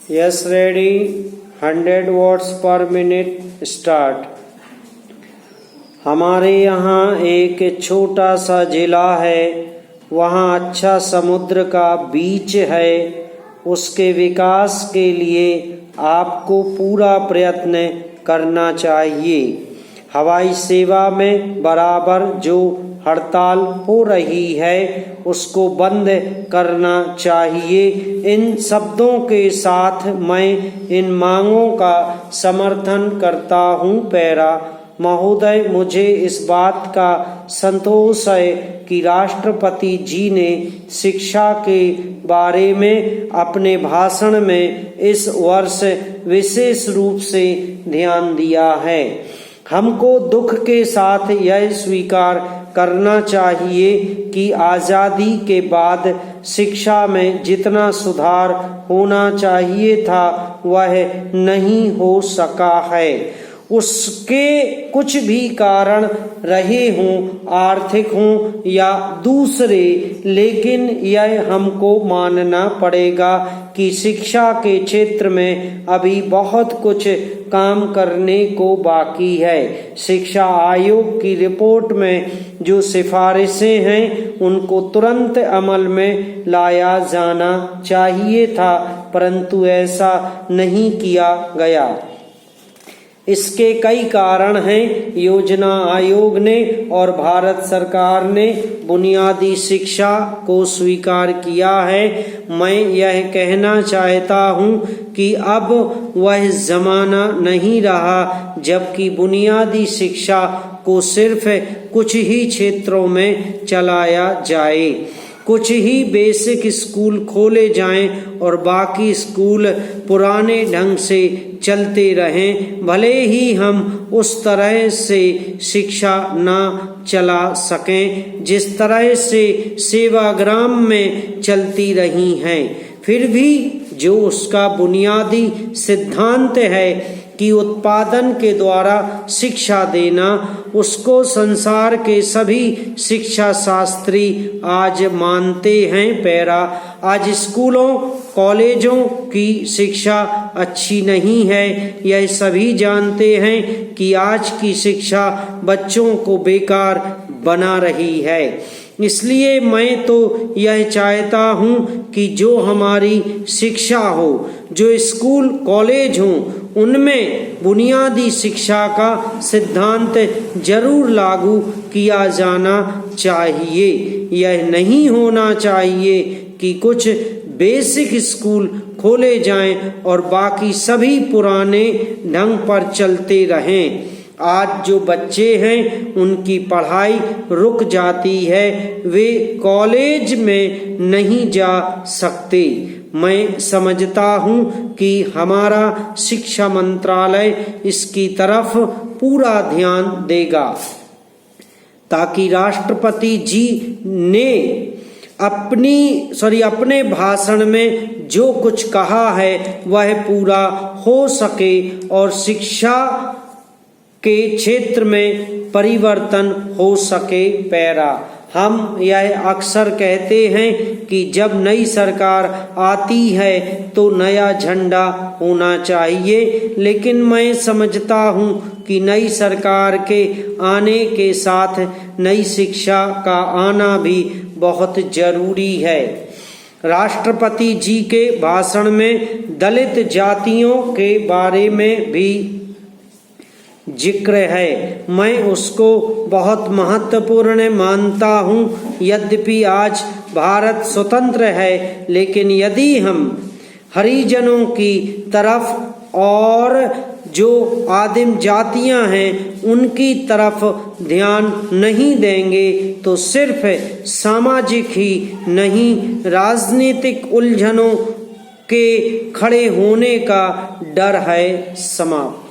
Yes, ready. 100 watts per minute start. हमारे यहाँ एक छोटा सा जिला है, वहाँ अच्छा समुद्र का बीच है। उसके विकास के लिए आपको पूरा प्रयत्न करना चाहिए। हवाई सेवा में बराबर जो हड़ताल हो रही है उसको बंद करना चाहिए। इन शब्दों के साथ मैं इन मांगों का समर्थन करता हूँ। पैरा महोदय, मुझे इस बात का संतोष है कि राष्ट्रपति जी ने शिक्षा के बारे में अपने भाषण में इस वर्ष विशेष रूप से ध्यान दिया है। हमको दुख के साथ यह स्वीकार करना चाहिए कि आज़ादी के बाद शिक्षा में जितना सुधार होना चाहिए था वह नहीं हो सका है। उसके कुछ भी कारण रहे हों, आर्थिक हों या दूसरे, लेकिन यह हमको मानना पड़ेगा कि शिक्षा के क्षेत्र में अभी बहुत कुछ काम करने को बाकी है। शिक्षा आयोग की रिपोर्ट में जो सिफारिशें हैं उनको तुरंत अमल में लाया जाना चाहिए था, परंतु ऐसा नहीं किया गया। इसके कई कारण हैं। योजना आयोग ने और भारत सरकार ने बुनियादी शिक्षा को स्वीकार किया है। मैं यह कहना चाहता हूँ कि अब वह ज़माना नहीं रहा जबकि बुनियादी शिक्षा को सिर्फ कुछ ही क्षेत्रों में चलाया जाए। कुछ ही बेसिक स्कूल खोले जाएं और बाकी स्कूल पुराने ढंग से चलते रहें। भले ही हम उस तरह से शिक्षा ना चला सकें जिस तरह से सेवाग्राम में चलती रही हैं, फिर भी जो उसका बुनियादी सिद्धांत है कि उत्पादन के द्वारा शिक्षा देना, उसको संसार के सभी शिक्षा शास्त्री आज मानते हैं। पैरा आज स्कूलों कॉलेजों की शिक्षा अच्छी नहीं है। यह सभी जानते हैं कि आज की शिक्षा बच्चों को बेकार बना रही है। इसलिए मैं तो यह चाहता हूँ कि जो हमारी शिक्षा हो, जो स्कूल कॉलेज हों, उनमें बुनियादी शिक्षा का सिद्धांत जरूर लागू किया जाना चाहिए। यह नहीं होना चाहिए कि कुछ बेसिक स्कूल खोले जाएं और बाकी सभी पुराने ढंग पर चलते रहें। आज जो बच्चे हैं उनकी पढ़ाई रुक जाती है, वे कॉलेज में नहीं जा सकते। मैं समझता हूँ कि हमारा शिक्षा मंत्रालय इसकी तरफ पूरा ध्यान देगा ताकि राष्ट्रपति जी ने अपने भाषण में जो कुछ कहा है वह पूरा हो सके और शिक्षा के क्षेत्र में परिवर्तन हो सके। पैरा हम यह अक्सर कहते हैं कि जब नई सरकार आती है तो नया झंडा होना चाहिए, लेकिन मैं समझता हूँ कि नई सरकार के आने के साथ नई शिक्षा का आना भी बहुत जरूरी है। राष्ट्रपति जी के भाषण में दलित जातियों के बारे में भी जिक्र है। मैं उसको बहुत महत्वपूर्ण मानता हूँ। यद्यपि आज भारत स्वतंत्र है, लेकिन यदि हम हरिजनों की तरफ और जो आदिम जातियां हैं उनकी तरफ ध्यान नहीं देंगे तो सिर्फ सामाजिक ही नहीं, राजनीतिक उलझनों के खड़े होने का डर है। समाप्त।